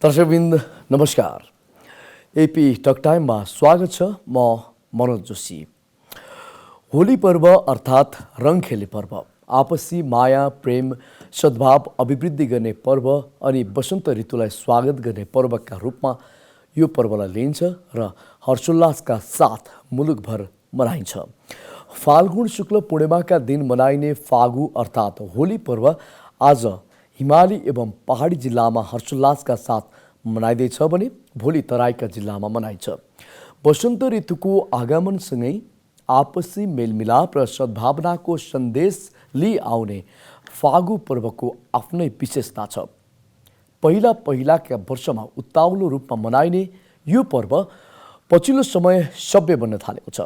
दर्शकवृन्द नमस्कार। AP talk टाइममा स्वागत छ। म मनोज जोशी। होली पर्व अर्थात् रङ खेल्ने पर्व, आपसी माया प्रेम सद्भाव अभिवृद्धि गर्ने पर्व अनि वसन्त ऋतुलाई स्वागत गर्ने पर्वका रूपमा यो पर्वलाई लिइन्छ र हर्षोल्लासका साथ मुलुकभर मनाइन्छ। फाल्गुन शुक्ल पूर्णिमाका दिन मनाइने फागु अर्थात् होली पर्व आज हिमाली एवं पहाडी जिल्लामा हर्षोल्लासका साथ मनाइँदैछ भने भोलि तराईका जिल्लामा मनाइन्छ। वसन्त ऋतुको आगमनसँगै आपसी मेलमिलाप र सद्भावनाको सन्देश लिई आउने फागु पर्वको आफ्नै विशेषता छ। पहिलाका वर्षमा उत्ताउलो रूपमा मनाइने यो पर्व पछिल्लो समय सभ्य बन्न थालेको छ।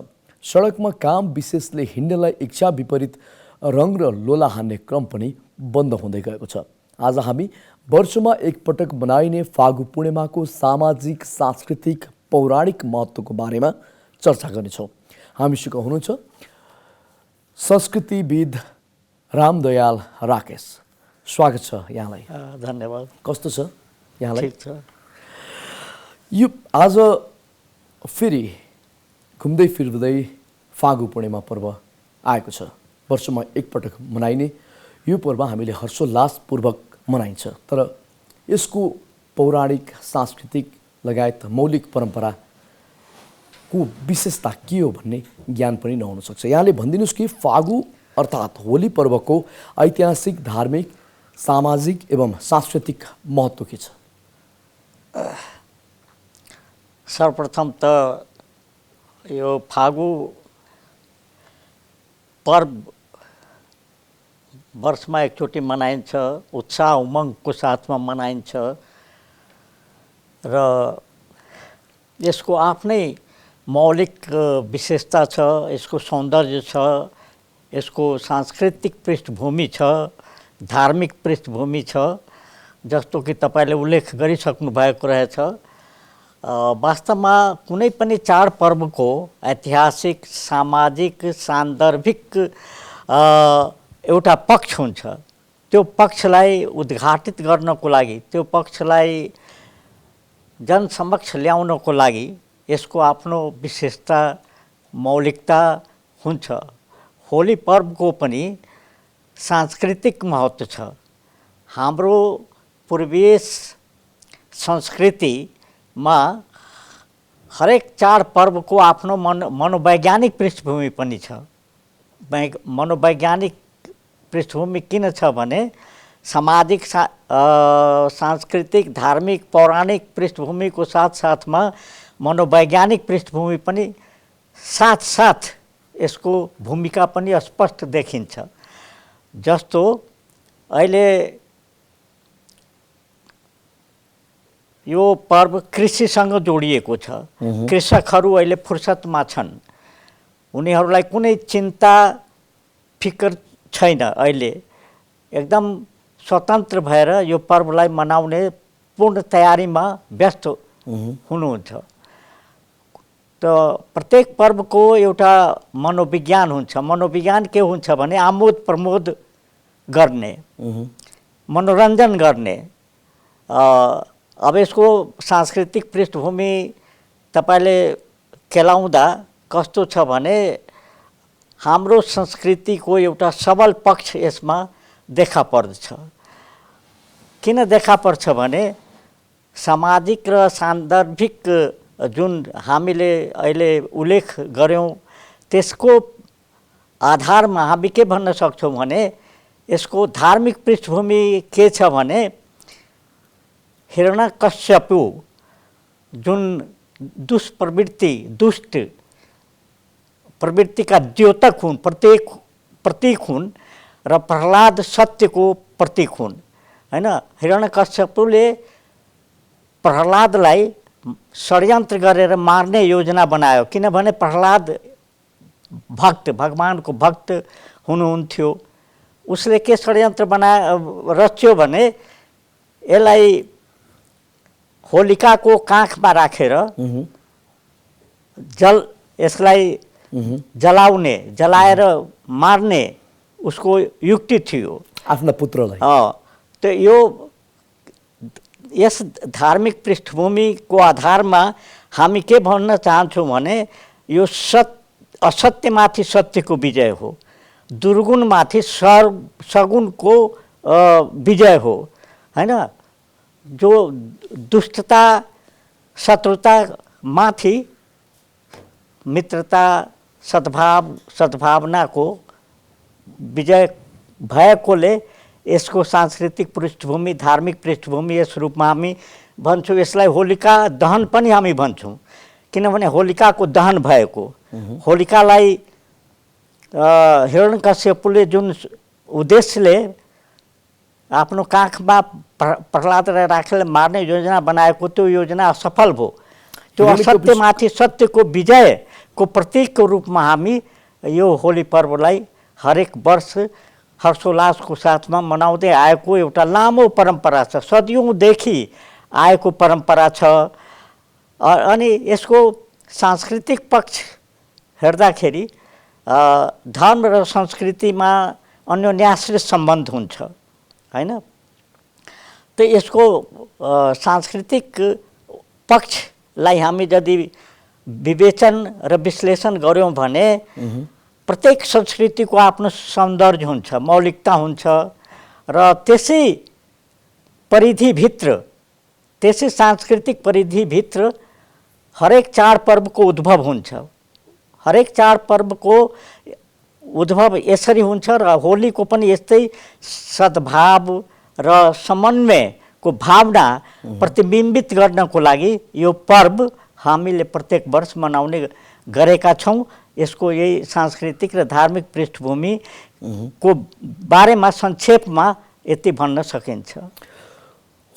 सडकमा काम विशेषले हिँड्नलाई इच्छा विपरीत रङ र लोला हान्ने क्रम पनि बन्द हुँदै गएको छ। आज हामी वर्षमा एकपटक मनाइने फागु पूर्णिमाको सामाजिक सांस्कृतिक पौराणिक महत्त्वको बारेमा चर्चा गर्नेछौँ। हामीसँग हुनुहुन्छ संस्कृतिविद रामदयाल राकेश। स्वागत छ यहाँलाई। धन्यवाद। कस्तो छ यहाँलाई? ठीक छ। यो आज फेरि घुम्दै फिर्दै फागु पूर्णिमा पर्व आएको छ। वर्षमा एकपटक मनाइने यो पर्व हामीले हर्षोल्लासपूर्वक मनाइन्छ, तर यसको पौराणिक सांस्कृतिक लगायत मौलिक परम्पराको विशेषता के हो भन्ने ज्ञान पनि नहुन सक्छ। यहाँले भनिदिनुहोस् कि फागु अर्थात् होली पर्वको ऐतिहासिक, धार्मिक, सामाजिक एवं सांस्कृतिक महत्त्व के छ? सर्वप्रथम त यो फागु पर्व वर्षमा एकचोटि मनाइन्छ, उत्साह उमङ्गको साथमा मनाइन्छ र यसको आफ्नै मौलिक विशेषता छ, यसको सौन्दर्य छ, यसको सांस्कृतिक पृष्ठभूमि छ, धार्मिक पृष्ठभूमि छ, जस्तो कि तपाईँले उल्लेख गरिसक्नु भएको रहेछ। वास्तवमा कुनै पनि चाडपर्वको ऐतिहासिक, सामाजिक, सान्दर्भिक एउटा पक्ष हुन्छ। त्यो पक्षलाई उद्घाटित गर्नको लागि, त्यो पक्षलाई जनसमक्ष ल्याउनको लागि यसको आफ्नो विशेषता, मौलिकता हुन्छ। होली पर्वको पनि सांस्कृतिक महत्त्व छ। हाम्रो पूर्वीय संस्कृतिमा हरेक चाडपर्वको आफ्नो मनोवैज्ञानिक पृष्ठभूमि पनि छ। मनोवैज्ञानिक पृष्ठभूमि किन छ भने सामाजिक, सांस्कृतिक, धार्मिक, पौराणिक पृष्ठभूमिको साथसाथमा मनोवैज्ञानिक पृष्ठभूमि पनि साथ यसको भूमिका पनि स्पष्ट देखिन्छ। जस्तो अहिले यो पर्व कृषिसँग जोडिएको छ। कृषकहरू अहिले फुर्सदमा छन्, उनीहरूलाई कुनै चिन्ता फिकर छैन। अहिले एकदम स्वतन्त्र भएर यो पर्वलाई मनाउने पूर्ण तयारीमा व्यस्त हुनुहुन्छ। त प्रत्येक पर्वको एउटा मनोविज्ञान हुन्छ। मनोविज्ञान के हुन्छ भने आमोद प्रमोद गर्ने, मनोरञ्जन गर्ने। अब यसको सांस्कृतिक पृष्ठभूमि तपाईँले केलाउँदा कस्तो छ भने हाम्रो संस्कृतिको एउटा सबल पक्ष यसमा देखा पर्दछ। किन देखा पर्छ भने सामाजिक र सान्दर्भिक जुन हामीले अहिले उल्लेख गर्यौँ त्यसको आधारमा हामी के भन्न सक्छौँ भने यसको धार्मिक पृष्ठभूमि के छ भने हिरण्यकश्यपु जुन दुष्ट प्रवृत्तिका द्योतक हुन्, प्रतीक हुन् र प्रहलाद सत्यको प्रतीक हुन्, हैन। हिरण्यकश्यपुले प्रहलादलाई षड्यन्त्र गरेर मार्ने योजना बनायो, किनभने प्रहलाद भगवानको भक्त हुनुहुन्थ्यो। उसले के षड्यन्त्र रच्यो भने यसलाई होलिकाको काखमा राखेर यसलाई जलाएर मार्ने उसको युक्ति थियो आफ्ना पुत्रलाई। त यो यस धार्मिक पृष्ठभूमिको आधारमा हामी के भन्न चाहन्छौँ भने यो असत्यमाथि सत्यको विजय हो, दुर्गुणमाथि सगुणको विजय हो, हैन। जो दुष्टता शत्रुतामाथि मित्रता सद्भावनाको विजय भएकोले यसको सांस्कृतिक पृष्ठभूमि, धार्मिक पृष्ठभूमि यस रूपमा हामी भन्छौँ। यसलाई होलिका दहन पनि हामी भन्छौँ, किनभने होलिकाको दहन भएको, होलिकालाई हिरण्यकश्यपले जुन उद्देश्यले आफ्नो काखमा प्रह्लाद र राखेर मार्ने योजना बनाएको त्यो योजना असफल भयो। त्यो असत्यमाथि सत्यको विजयको प्रतीकको रूपमा हामी यो होली पर्वलाई हरेक वर्ष हर्षोल्लासको साथमा मनाउँदै आएको एउटा लामो परम्परा छ, सदियौँदेखि आएको परम्परा छ। अनि यसको सांस्कृतिक पक्ष हेर्दाखेरि धर्म र संस्कृतिमा अन्योन्याश्रित सम्बन्ध हुन्छ, हैन। त यसको सांस्कृतिक पक्षलाई हामी यदि विवेचन र विश्लेषण गऱ्यौँ भने प्रत्येक संस्कृतिको आफ्नो सौन्दर्य हुन्छ, मौलिकता हुन्छ र त्यसै परिधिभित्र, त्यसै सांस्कृतिक परिधिभित्र हरेक चाडपर्वको उद्भव हुन्छ। हरेक चाडपर्वको उद्भव यसरी हुन्छ र होलीको पनि यस्तै सद्भाव र समन्वयको भावना प्रतिबिम्बित गर्नको लागि यो पर्व हामीले प्रत्येक वर्ष मनाउने गरेका छौँ। यसको यही सांस्कृतिक र धार्मिक पृष्ठभूमिको बारेमा संक्षेपमा यति भन्न सकिन्छ।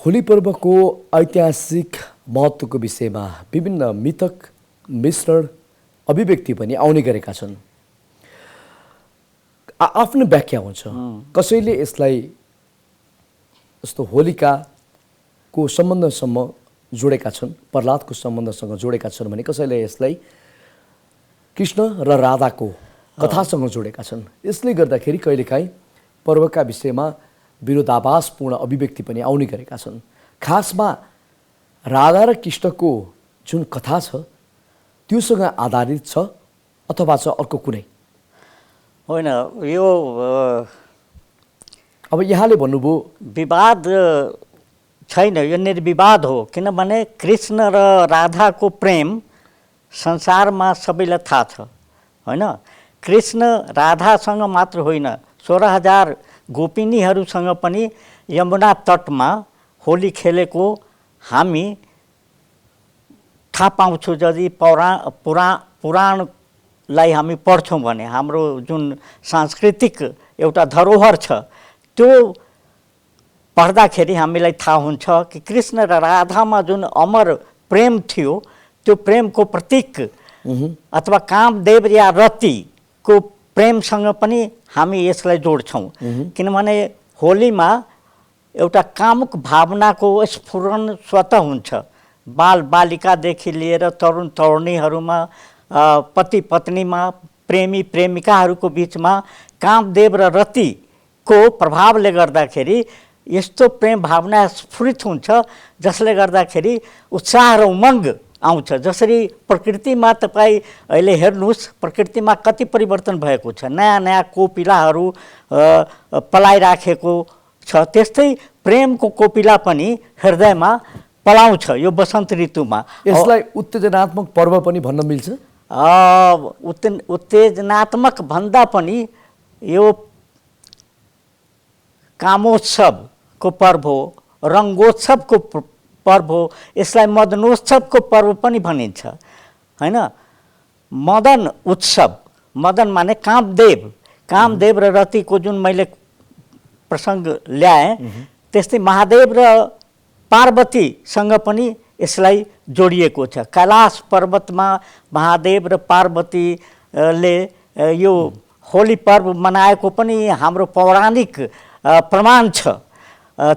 होली पर्वको ऐतिहासिक महत्त्वको विषयमा विभिन्न मिथक, मिश्रण, अभिव्यक्ति पनि आउने गरेका छन्। आफ्नो व्याख्या हुन्छ। कसैले यसलाई यस्तो होलिकाको सम्बन्धसम्म जोडेका छन्, प्रह्लादको सम्बन्धसँग जोडेका छन् भने कसैले यसलाई कृष्ण र राधाको कथासँग जोडेका छन्। यसले गर्दाखेरि कहिलेकाहीँ पर्वका विषयमा विरोधाभासपूर्ण अभिव्यक्ति पनि आउने गरेका छन्। खासमा राधा र कृष्णको जुन कथा छ त्योसँग आधारित छ अथवा छ अर्को कुनै? होइन, यो अब यहाँले भन्नुभयो विवाद छैन, यो निर्विवाद हो। किनभने कृष्ण र राधाको प्रेम संसारमा सबैलाई थाहा छ, होइन। कृष्ण राधासँग मात्र होइन, 16,000 गोपिनीहरूसँग पनि यमुना तटमा होली खेलेको हामी थाहा पाउँछौँ। यदि पुराणलाई हामी पढ्छौँ भने हाम्रो जुन सांस्कृतिक एउटा धरोहर छ त्यो पढ्दाखेरि हामीलाई थाहा हुन्छ कि कृष्ण र राधामा जुन अमर प्रेम थियो त्यो प्रेमको प्रतीक अथवा कामदेव या रतिको प्रेमसँग पनि हामी यसलाई जोड्छौँ। किनभने होलीमा एउटा कामुक भावनाको स्फुरण स्वतः हुन्छ। बाल बालिकादेखि लिएर तरुण तरुणीहरूमा, पति पत्नीमा, प्रेमी प्रेमिकाहरूको बिचमा कामदेव र रतिको प्रभावले गर्दाखेरि यस्तो प्रेम भावना स्फुरित हुन्छ जसले गर्दाखेरि उत्साह र उमङ्ग आउँछ। जसरी प्रकृतिमा तपाईँ अहिले हेर्नुहोस्, प्रकृतिमा कति परिवर्तन भएको छ, नयाँ नयाँ कोपिलाहरू पलाइराखेको छ, त्यस्तै प्रेमको कोपिला पनि हृदयमा पलाउँछ यो वसन्त ऋतुमा। यसलाई उत्तेजनात्मक पर्व पनि भन्न मिल्छ? उत्तेजनात्मक भन्दा पनि यो कामोत्सवको पर्व हो, रङ्गोत्सवको पर्व हो। यसलाई मदनोत्सवको पर्व पनि भनिन्छ, होइन। मदन उत्सव, मदन माने कामदेव र रतिको जुन मैले प्रसङ्ग ल्याएँ, त्यस्तै महादेव र पार्वतीसँग पनि यसलाई जोडिएको छ। कैलाश पर्वतमा महादेव र पार्वतीले यो होली पर्व मनाएको पनि हाम्रो पौराणिक प्रमाण छ।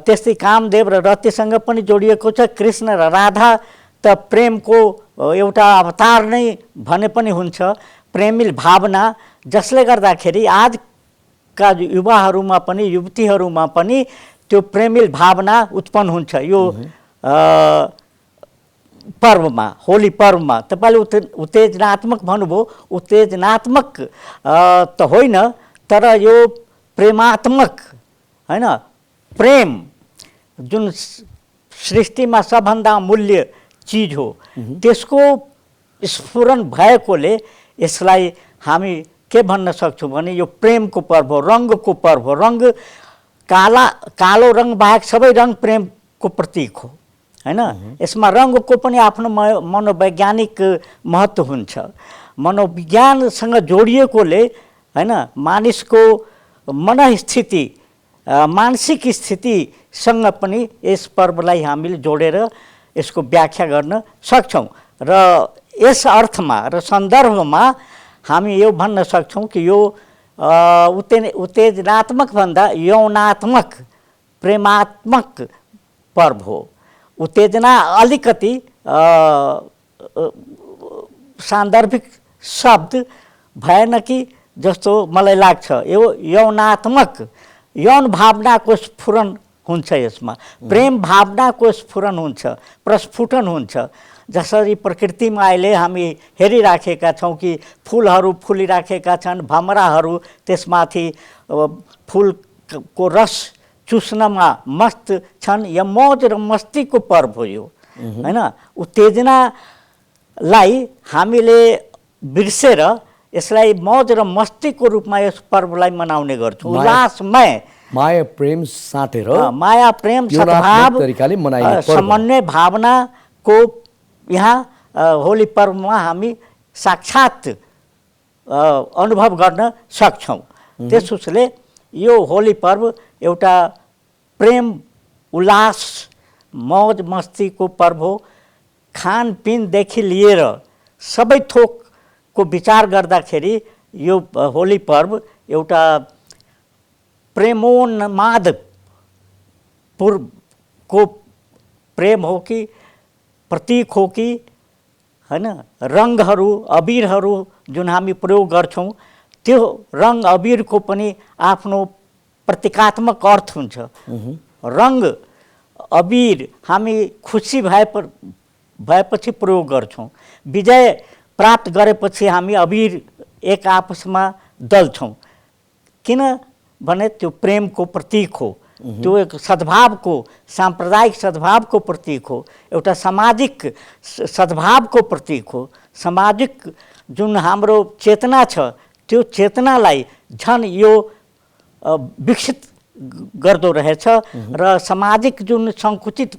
त्यस्तै कामदेव र रतिसँग पनि जोडिएको छ। कृष्ण र राधा त प्रेमको एउटा अवतार नै भने पनि हुन्छ, प्रेमिल भावना, जसले गर्दाखेरि आजका युवाहरूमा पनि युवतीहरूमा पनि त्यो प्रेमिल भावना उत्पन्न हुन्छ। यो पर्वमा, होली पर्वमा तपाईँले उत्तेजनात्मक भन्नुभयो, उत्तेजनात्मक त होइन, तर यो प्रेमात्मक, होइन, प्रेम जुन सृष्टिमा सबभन्दा अमूल्य चिज हो, त्यसको स्फुरण भएकोले यसलाई हामी के भन्न सक्छौँ भने यो प्रेमको पर्व हो, रङ्गको पर्व हो। रङ्ग कालो रङ बाहेक सबै रङ प्रेमको प्रतीक हो, होइन। यसमा रङ्गको पनि आफ्नो मनोवैज्ञानिक महत्त्व हुन्छ। मनोविज्ञानसँग जोडिएकोले, होइन, मानिसको मनस्थिति, मानसिक स्थितिसँग पनि यस पर्वलाई हामीले जोडेर यसको व्याख्या गर्न सक्छौँ। र यस अर्थमा र सन्दर्भमा हामी यो भन्न सक्छौँ कि यो उत्तेजनात्मक भन्दा यौनात्मक प्रेमात्मक पर्व हो। उत्तेजना अलिकति सान्दर्भिक शब्द भएन कि जस्तो मलाई लाग्छ। यो यौनात्मक, यौन भावनाको स्फुरण हुन्छ यसमा, प्रेम भावनाको स्फुरण हुन्छ, प्रस्फुटन हुन्छ। जसरी प्रकृतिमा अहिले हामी हेरिराखेका छौँ कि फुलहरू फुलिराखेका छन्, भमराहरू त्यसमाथि फुलको रस चुस्नमा मस्त छन्। यो मौज र मस्तीको पर्व हो यो, होइन। उत्तेजनालाई हामीले बिर्सेर यसलाई मौज र मस्तीको रूपमा यस पर्वलाई मनाउने गर्छौँ। उल्लासमय माया प्रेम साटेर, माया प्रेम सद्भाव तरिकाले मनाइने समन्वय भावनाको यहाँ होली पर्वमा हामी साक्षात अनुभव गर्न सक्छौँ। त्यसोस्ले यो होली पर्व एउटा प्रेम, उल्लास, मौज मस्तीको पर्व हो। खानपिनदेखि लिएर सबै थोकको विचार गर्दाखेरि यो होली पर्व एउटा प्रेमोन्माद पूर्वको प्रेम हो कि प्रतीक हो कि, होइन। रङ्गहरू, अबिरहरू जुन हामी प्रयोग गर्छौँ, त्यो रङ अबिरको पनि आफ्नो प्रतीकात्मक अर्थ हुन्छ। रङ अबिर हामी खुसी भएपछि प्रयोग गर्छौँ। विजय प्राप्त गरेपछि हामी अबिर एक आपसमा दल्छौँ। किनभने त्यो प्रेमको प्रतीक हो, त्यो एक सद्भावको, साम्प्रदायिक सद्भावको प्रतीक हो, एउटा सामाजिक सद्भावको प्रतीक हो। सामाजिक जुन हाम्रो चेतना छ, त्यो चेतनालाई झन् यो विकसित गर्दो रहेछ र सामाजिक जुन सङ्कुचित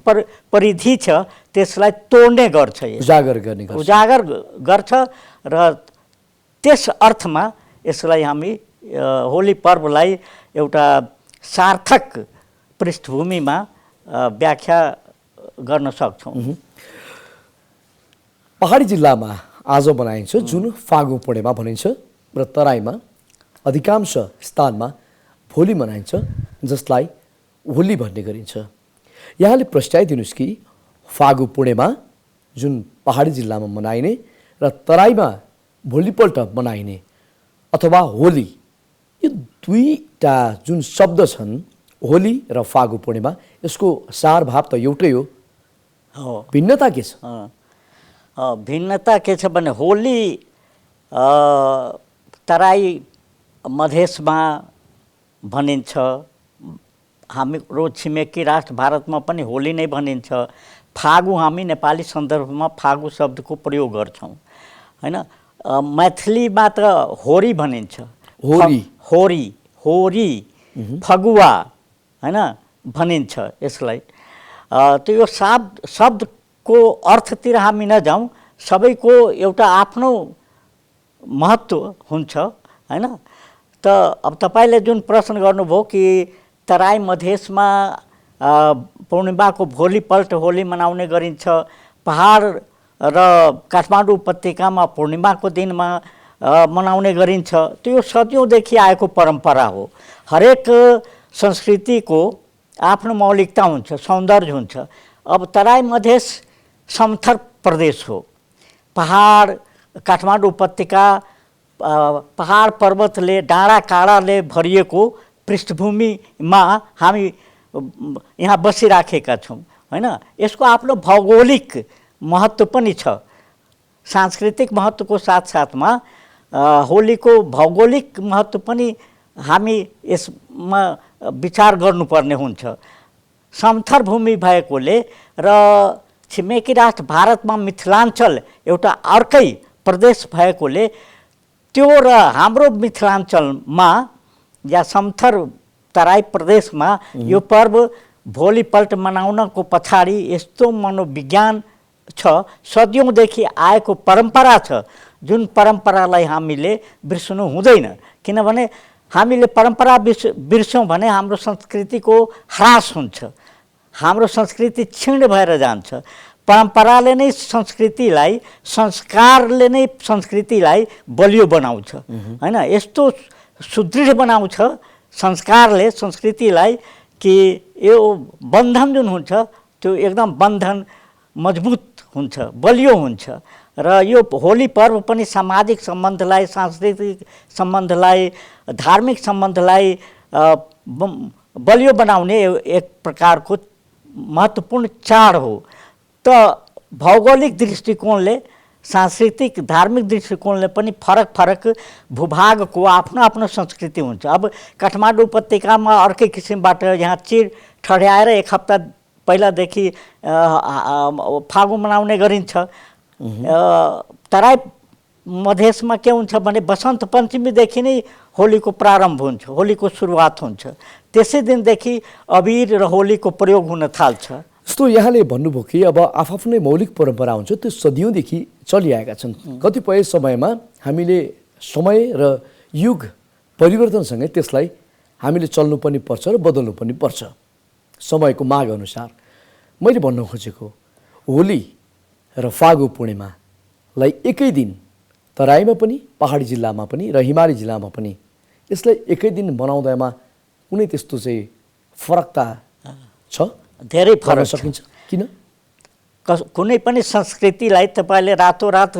परिधि छ त्यसलाई तोड्ने गर्छ, उजागर गर्छ। र त्यस अर्थमा यसलाई हामी होली पर्वलाई एउटा सार्थक पृष्ठभूमिमा व्याख्या गर्न सक्छौँ। पहाडी जिल्लामा आज मनाइन्छ जुन फागु पूर्णिमा भनिन्छ र तराईमा अधिकांश स्थानमा भोलि मनाइन्छ, जसलाई होली भन्ने गरिन्छ। यहाँले प्रस्ताइदिनुहोस् कि फागु पूर्णिमा जुन पहाडी जिल्लामा मनाइने र तराईमा भोलिपल्ट मनाइने अथवा होली, यो दुईटा जुन शब्द छन्, होली र फागु पूर्णिमा, यसको सार भाव त एउटै हो, भिन्नता के छ? भिन्नता के छ भने होली तराई मधेसमा भनिन्छ, हाम्रो छिमेकी राष्ट्र भारतमा पनि होली नै भनिन्छ। फागु हामी नेपाली सन्दर्भमा फागु शब्दको प्रयोग गर्छौँ, होइन। मैथिलीमा त होरी भनिन्छ, होरी फगुवा, होइन, भनिन्छ यसलाई। त्यो यो शब्दको अर्थतिर हामी नजाउँ, सबैको एउटा आफ्नो महत्त्व हुन्छ, होइन। त अब तपाईँले जुन प्रश्न गर्नुभयो कि तराई मधेसमा पूर्णिमाको भोलिपल्ट होली मनाउने गरिन्छ, पहाड र काठमाडौँ उपत्यकामा पूर्णिमाको दिनमा मनाउने गरिन्छ। त्यो यो सदियौँदेखि आएको परम्परा हो। हरेक संस्कृतिको आफ्नो मौलिकता हुन्छ, सौन्दर्य हुन्छ। अब तराई मधेस समथर प्रदेश हो, पहाड, काठमाडौँ उपत्यका पहाड पर्वतले, डाँडा काँडाले भरिएको पृष्ठभूमिमा हामी यहाँ बसिराखेका छौँ। होइन। यसको आफ्नो भौगोलिक महत्त्व पनि छ। सांस्कृतिक महत्त्वको साथसाथमा होलीको भौगोलिक महत्त्व पनि हामी यसमा विचार गर्नुपर्ने हुन्छ। समथर भूमि भएकोले र छिमेकी राष्ट्र भारतमा मिथिलाञ्चल एउटा अर्कै प्रदेश भएकोले त्यो र हाम्रो मिथिलाञ्चलमा या समथर तराई प्रदेशमा यो पर्व भोलिपल्ट मनाउनको पछाडि यस्तो मनोविज्ञान छ, सदियौँदेखि आएको परम्परा छ, जुन परम्परालाई हामीले बिर्सनु हुँदैन। किनभने हामीले परम्परा बिर्स्यौँ भने हाम्रो संस्कृतिको ह्रास हुन्छ, हाम्रो संस्कृति क्षीण भएर जान्छ। परम्पराले नै संस्कृतिलाई, संस्कारले नै संस्कृतिलाई बलियो बनाउँछ, होइन। यस्तो सुदृढ बनाउँछ संस्कारले संस्कृतिलाई कि यो बन्धन जुन हुन्छ त्यो एकदम बन्धन मजबुत हुन्छ, बलियो हुन्छ। र यो होली पर्व पनि सामाजिक सम्बन्धलाई, सांस्कृतिक सम्बन्धलाई, धार्मिक सम्बन्धलाई बलियो बनाउने एक प्रकारको महत्त्वपूर्ण चाड हो। त भौगोलिक दृष्टिकोणले, सांस्कृतिक धार्मिक दृष्टिकोणले पनि फरक फरक भूभागको आफ्नो आफ्नो संस्कृति हुन्छ। अब काठमाडौँ उपत्यकामा अर्कै किसिमबाट यहाँ चिर ठड्याएर एक हप्ता पहिलादेखि फागु मनाउने गरिन्छ। तराई मधेसमा के हुन्छ भने वसन्त पञ्चमीदेखि नै होलीको प्रारम्भ हुन्छ, होलीको सुरुवात हुन्छ। त्यसै दिनदेखि अबिर र होलीको प्रयोग हुन थाल्छ। जस्तो यहाँले भन्नुभयो कि अब आफ्नै मौलिक परम्परा हुन्छ, त्यो सदियौँदेखि चलिआएका छन्। कतिपय समयमा हामीले समय र युग परिवर्तनसँगै त्यसलाई हामीले चल्नु पनि पर्छ र बदल्नु पनि पर्छ समयको माग अनुसार। मैले भन्न खोजेको होली र फागु पूर्णिमालाई एकै दिन तराईमा पनि, पहाडी जिल्लामा पनि र हिमाली जिल्लामा पनि यसलाई एकै दिन मनाउँदामा कुनै त्यस्तो चाहिँ फरकता छ? धेरै फरक सकिन्छ। किन? कुनै पनि संस्कृतिलाई तपाईँले रातोरात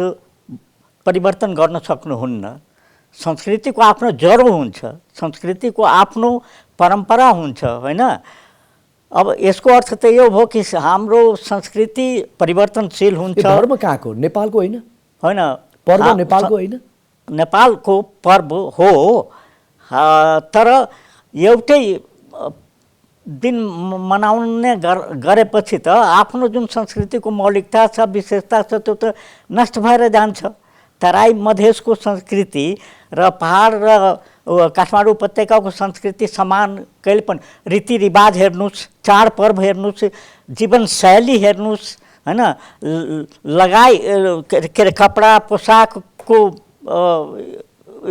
परिवर्तन गर्न सक्नुहुन्न। संस्कृतिको आफ्नो जरो हुन्छ, संस्कृतिको आफ्नो परम्परा हुन्छ, होइन। अब यसको अर्थ त यो हो कि हाम्रो संस्कृति परिवर्तनशील हुन्छ। धर्म कहाँको? नेपालको होइन? होइन, पर्व नेपालको होइन? नेपालको पर्व हो, तर एउटै दिन मनाउने गरेपछि त आफ्नो जुन संस्कृतिको मौलिकता छ, विशेषता छ, त्यो त नष्ट भएर जान्छ। तराई मधेसको संस्कृति र पहाड र काठमाडौँ उपत्यकाको संस्कृति समान कहिले पनि रीतिरिवाज हेर्नुहोस्, चाडपर्व हेर्नुहोस्, जीवनशैली हेर्नुहोस्, होइन, लगाइ के अरे कपडा पोसाकको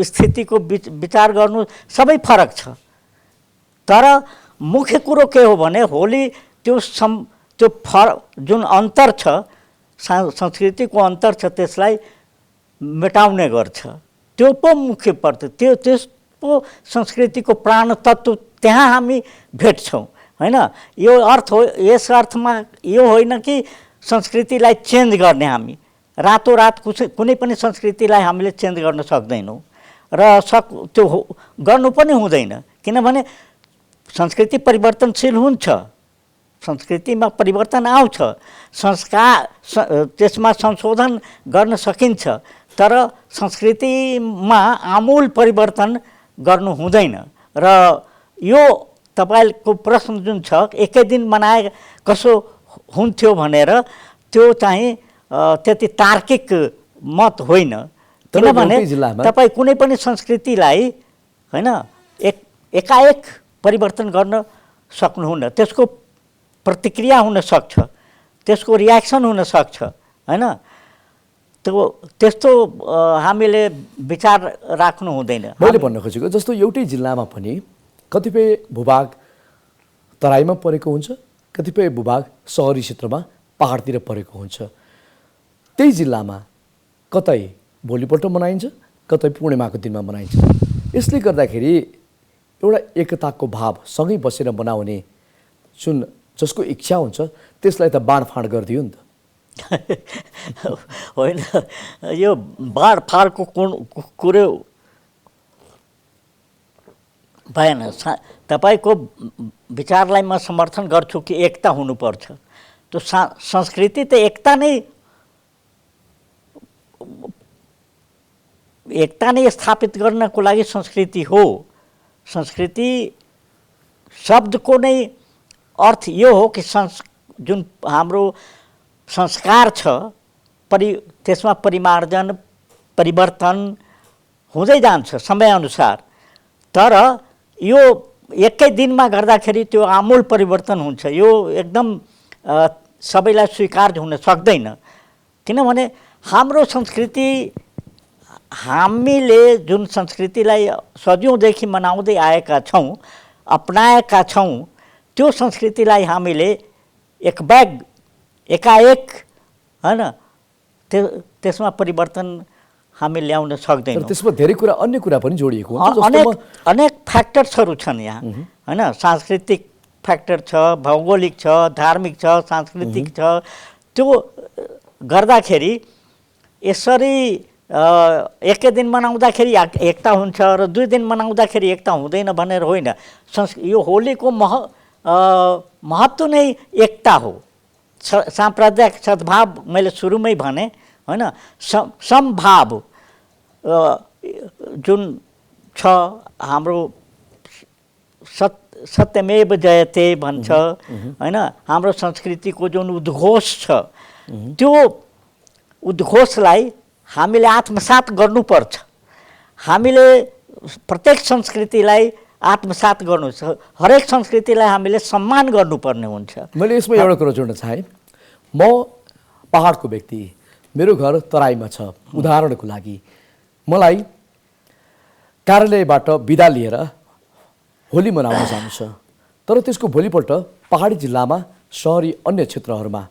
स्थितिको विचार गर्नु, सबै फरक छ। तर मुख्य कुरो के हो भने होली त्यो जुन अन्तर छ, संस्कृतिको अन्तर छ, त्यसलाई मेटाउने गर्छ। त्यो पो मुख्य पर्छ। त्यसको संस्कृतिको प्राण तत्त्व त्यहाँ हामी भेट्छौँ, होइन। यो अर्थ हो, यस अर्थमा यो होइन कि संस्कृतिलाई चेन्ज गर्ने हामी रातोरात कुनै पनि संस्कृतिलाई हामीले चेन्ज गर्न सक्दैनौँ र त्यो गर्नु पनि हुँदैन। किनभने संस्कृति परिवर्तनशील हुन्छ, संस्कृतिमा परिवर्तन आउँछ, संस्कार त्यसमा संशोधन गर्न सकिन्छ, तर संस्कृतिमा आमूल परिवर्तन गर्नु हुँदैन। र यो तपाईँको प्रश्न जुन छ एकै दिन मनाए कसो हुन्थ्यो भनेर, त्यो चाहिँ त्यति तार्किक मत होइन। किनभने तपाईँ कुनै पनि संस्कृतिलाई, होइन, एकाएक परिवर्तन गर्न सक्नुहुन्न। त्यसको प्रतिक्रिया हुन सक्छ, त्यसको रियाक्सन हुन सक्छ, होइन। त्यस्तो हामीले विचार राख्नु हुँदैन। मैले भन्न खोजेको जस्तो एउटै जिल्लामा पनि कतिपय भूभाग तराईमा परेको हुन्छ, कतिपय भूभाग सहरी क्षेत्रमा पहाडतिर परेको हुन्छ। त्यही जिल्लामा कतै भोलिपल्ट मनाइन्छ, कतै पूर्णिमाको दिनमा मनाइन्छ। यसले गर्दाखेरि एउटा एकताको भाव, सँगै बसेर मनाउने जुन जसको इच्छा हुन्छ त्यसलाई त बाँडफाँड गरिदियो नि त। होइन, यो बाँडफाँडको कुरो भएन। तपाईँको विचारलाई म समर्थन गर्छु कि एकता हुनुपर्छ। तो संस्कृति त एकता नै स्थापित गर्नको लागि संस्कृति हो। संस्कृति शब्दको नै अर्थ यो हो कि जुन हाम्रो संस्कार छ त्यसमा परिमार्जन परिवर्तन हुँदै जान्छ समयअनुसार। तर यो एकै दिनमा गर्दाखेरि त्यो आमूल परिवर्तन हुन्छ, यो एकदम सबैलाई स्वीकार्य हुन सक्दैन। किनभने हाम्रो संस्कृति, हामीले जुन संस्कृतिलाई सदियौँदेखि मनाउँदै आएका छौँ, अपनाएका छौँ, त्यो संस्कृतिलाई हामीले एकाएक हैन त्यसमा परिवर्तन हामी ल्याउन सक्दैनौँ। त्यसमा धेरै कुरा, अन्य कुरा पनि जोडिएको हुन्छ। अनेक फ्याक्टर्सहरू छन् यहाँ हैन। सांस्कृतिक फ्याक्टर छ, भौगोलिक छ, धार्मिक छ, सांस्कृतिक छ। त्यो गर्दाखेरि यसरी एकै दिन मनाउँदाखेरि एकता हुन्छ र 2 दिन मनाउँदाखेरि एकता हुँदैन भनेर होइन। यो होलीको महत्त्व नै एकता हो। साम्प्रदायिक सद्भाव मैले सुरुमै भने हैन। समभाव जुन छ हाम्रो सत्यमेव जयते भन्छ हैन। हाम्रो संस्कृतिको जुन उद्घोष छ, त्यो उद्घोषलाई हामीले आत्मसात गर्नुपर्छ। हामीले प्रत्येक संस्कृतिलाई आत्मसात गर्नु छ। हरेक संस्कृतिलाई हामीले सम्मान गर्नुपर्ने हुन्छ। मैले यसमा एउटा कुरा जोड्न चाहेँ। म पहाडको व्यक्ति, मेरो घर तराईमा छ। उदाहरणको लागि मलाई कार्यालयबाट बिदा लिएर होली मनाउन जानु छ, तर त्यसको भोलिपल्ट पहाडी जिल्लामा, सहरी अन्य क्षेत्रहरूमा,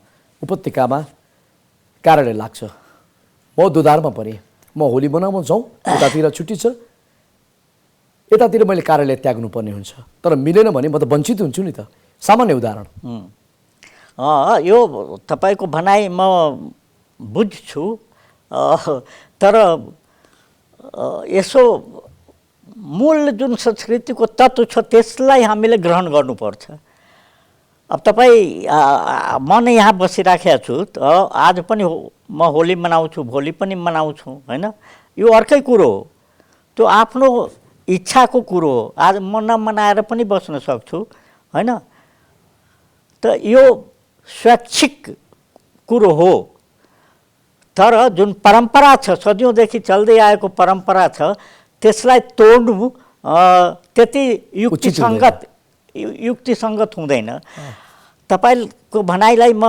उपत्यकामा कार्यालय लाग्छ। म दुधारमा परेँ, म होली मनाउन जाउँ, उतातिर छुट्टी छ, यतातिर मैले कार्यालय त्याग्नुपर्ने हुन्छ। तर मिलेन भने म त वञ्चित हुन्छु नि त। सामान्य उदाहरण। यो तपाईँको भनाइ म बुझ्छु, तर यसो मूल जुन संस्कृतिको तत्त्व छ त्यसलाई हामीले ग्रहण गर्नुपर्छ। अब तपाईँ म नै यहाँ बसिराखेको छु, आज पनि म होली मनाउँछु, भोलि पनि मनाउँछु हैन। यो अर्कै कुरो हो, त्यो आफ्नो इच्छाको कुरो हो। आज म नमनाएर पनि बस्न सक्छु हैन। त यो स्वैच्छिक कुरो हो। तर जुन परम्परा छ, सदियौँदेखि चल्दै आएको परम्परा छ, त्यसलाई तोड्नु त्यति युक्तिसङ्गत हुँदैन। तपाईँको भनाइलाई म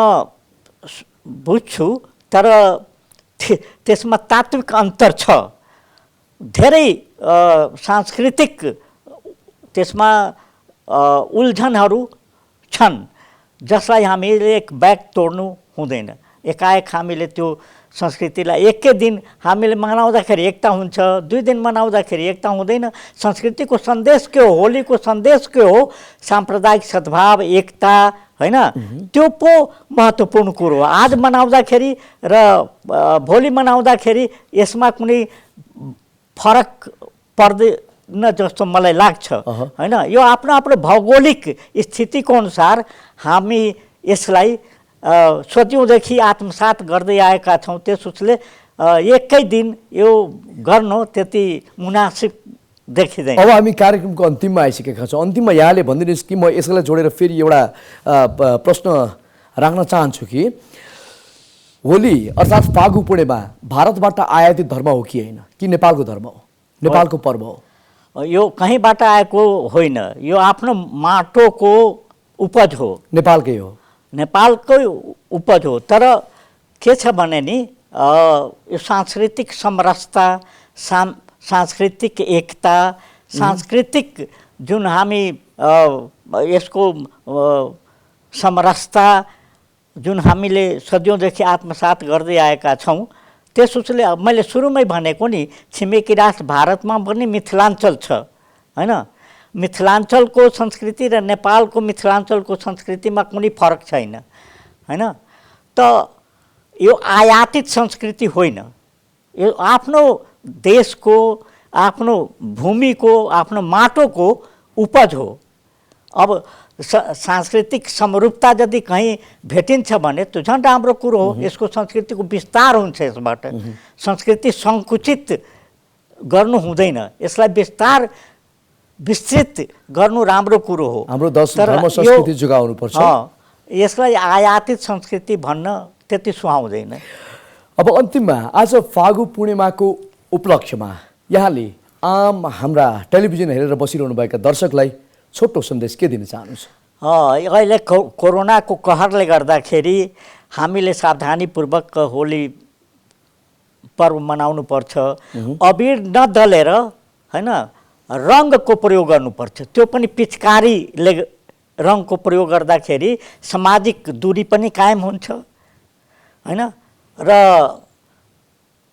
बुझ्छु, तर त्यसमा तात्विक अन्तर छ। धेरै सांस्कृतिक त्यसमा उल्झनहरू छन्, जसलाई हामीले एकबाग तोड्नु हुँदैन। एकाएक हामीले त्यो संस्कृतिलाई एकै दिन हामीले मनाउँदाखेरि एकता हुन्छ, 2 दिन मनाउँदाखेरि एकता हुँदैन। संस्कृतिको सन्देश के हो? होलीको सन्देश के हो? साम्प्रदायिक सद्भाव, एकता हैन। त्यो पो महत्त्वपूर्ण कुरो हो। आज मनाउँदाखेरि र भोलि मनाउँदाखेरि यसमा कुनै फरक पर्दैन जस्तो मलाई लाग्छ हैन। यो आफ्नो आफ्नो भौगोलिक स्थितिको अनुसार हामी यसलाई सदियौँदेखि आत्मसात गर्दै आएका छौँ। त्यसले एकै दिन यो गर्नु त्यति मुनासिब देखिँदैन। अब हामी कार्यक्रमको अन्तिममा आइसकेका छौँ। अन्तिममा यहाँले भनिदिनुहोस् कि म यसलाई जोडेर फेरि एउटा प्रश्न राख्न चाहन्छु कि होली अर्थात् फागु पूर्णिमा भारतबाट आयातित धर्म हो कि होइन, कि नेपालको धर्म हो, नेपालको पर्व हो? यो कहीँबाट आएको होइन, यो आफ्नो माटोको उपज हो, नेपालकै हो, नेपालकै उपज हो। तर के छ भने नि यो सांस्कृतिक समरसता, सांस्कृतिक एकता, सांस्कृतिक जुन हामी यसको समरसता जुन हामीले सदियौँदेखि आत्मसात गर्दै आएका छौँ, त्यसोस्ले मैले सुरुमै भनेको नि, छिमेकी राष्ट्र भारतमा पनि मिथिलाञ्चल छ हैन। मिथिलाञ्चलको संस्कृति र नेपालको मिथिलाञ्चलको संस्कृतिमा कुनै फरक छैन हैन। त यो आयातित संस्कृति होइन, यो आफ्नो देशको, आफ्नो भूमिको, आफ्नो माटोको उपज हो। अब सांस्कृतिक समरूपता यदि कहीँ भेटिन्छ भने त्यो झन् राम्रो कुरो हो। यसको संस्कृतिको विस्तार हुन्छ। यसबाट संस्कृति सङ्कुचित गर्नु हुँदैन, यसलाई विस्तृत गर्नु राम्रो कुरो हो। हाम्रो धर्म संस्कृति जोगाउनुपर्छ। यसलाई आयातित संस्कृति भन्न त्यति सुहाउँदैन। अब अन्तिममा आज फागु पूर्णिमाको उपलक्ष्यमा यहाँले आम हाम्रा टेलिभिजन हेरेर बसिरहनुभएका दर्शकलाई छोटो सन्देश के दिन चाहनुहुन्छ? अहिले कोरोनाको कहरले गर्दाखेरि हामीले सावधानीपूर्वक होली पर्व मनाउनु पर्छ। अबिर नदलेर हैन रङको प्रयोग गर्नुपर्छ। त्यो पनि पिचकारीले रङको प्रयोग गर्दाखेरि सामाजिक दूरी पनि कायम हुन्छ हैन, र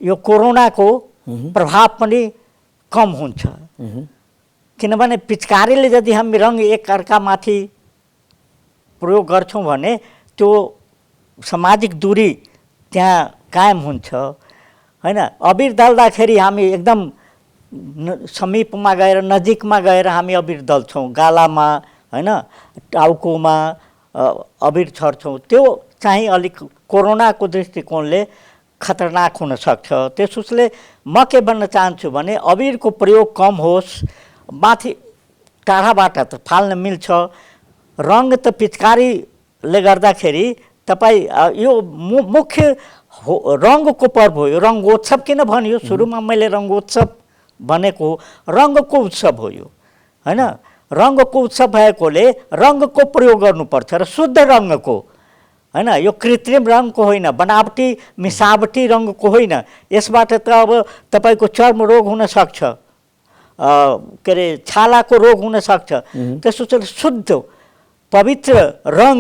यो कोरोनाको प्रभाव पनि कम हुन्छ। किनभने पिचकारीले यदि हामी रङ एकअर्कामाथि प्रयोग गर्छौँ भने त्यो सामाजिक दूरी त्यहाँ कायम हुन्छ हैन। अबिर दल्दाखेरि हामी एकदम समीपमा गएर नजिकमा गएर हामी अबिर दल्छौँ, गालामा हैन, टाउकोमा अबिर छर्छौँ। त्यो चाहिँ अलिक कोरोनाको दृष्टिकोणले खतरनाक हुन सक्छ। त्यसोस्ले म के भन्न चाहन्छु भने अबिरको प्रयोग कम होस्, माथि टाढाबाट त फाल्न मिल्छ। रङ त पिचकारीले गर्दाखेरि तपाईँ यो मुख्य रङको पर्व हो। यो रङ्गोत्सव किन भनियो? सुरुमा मैले रङ्गोत्सव भनेको रङको उत्सव हो यो हैन। रङको उत्सव भएकोले रङको प्रयोग गर्नुपर्छ र शुद्ध रङको हैन। यो कृत्रिम रङको होइन, बनावटी मिसावटी रङको होइन। यसबाट त अब तपाईँको चर्म रोग हुन सक्छ, के अरे छालाको रोग हुन सक्छ। त्यसो शुद्ध पवित्र रङ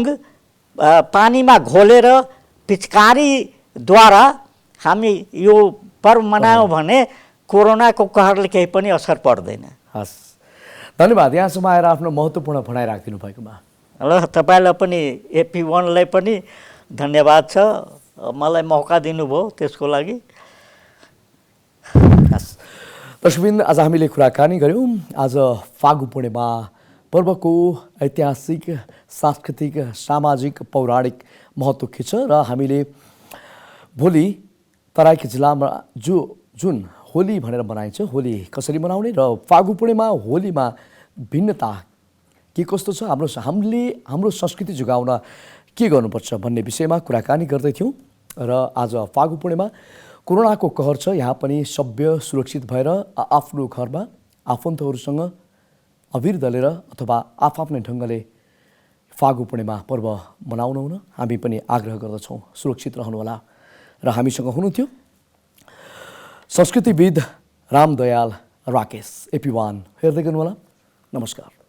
पानीमा घोलेर पिचकारीद्वारा हामी यो पर्व मनायौँ भने कोरोनाको कहरले केही पनि असर पर्दैन। हस्, धन्यवाद यहाँसम्म आएर आफ्नो महत्त्वपूर्ण भनाइ राखिदिनु भएकोमा। ल तपाईँलाई पनि AP1लाई पनि धन्यवाद छ, मलाई मौका दिनुभयो त्यसको लागि। दर्शकवृन्द, आज हामीले कुराकानी गऱ्यौँ आज फागु पूर्णिमा पर्वको ऐतिहासिक, सांस्कृतिक, सामाजिक, पौराणिक महत्त्व के छ र हामीले भोलि तराईको जिल्लामा जुन होली भनेर मनाइन्छ, होली कसरी मनाउने र फागु पूर्णिमा होलीमा भिन्नता के कस्तो छ, हाम्रो संस्कृति जोगाउन के गर्नुपर्छ भन्ने विषयमा कुराकानी गर्दै थियौँ। र आज फागु पूर्णिमा कोरोनाको कहर छ, यहाँ पनि सभ्य सुरक्षित भएर आफ्नो घरमा आफन्तहरूसँग अबिर दलेर अथवा आफ्नै ढङ्गले फागु पूर्णिमा पर्व मनाउन हुन हामी पनि आग्रह गर्दछौँ। सुरक्षित रहनुहोला। र हामीसँग हुनुहुन्थ्यो संस्कृतिविद रामदयाल राकेश। AP1 हेर्दै गर्नुहोला। नमस्कार।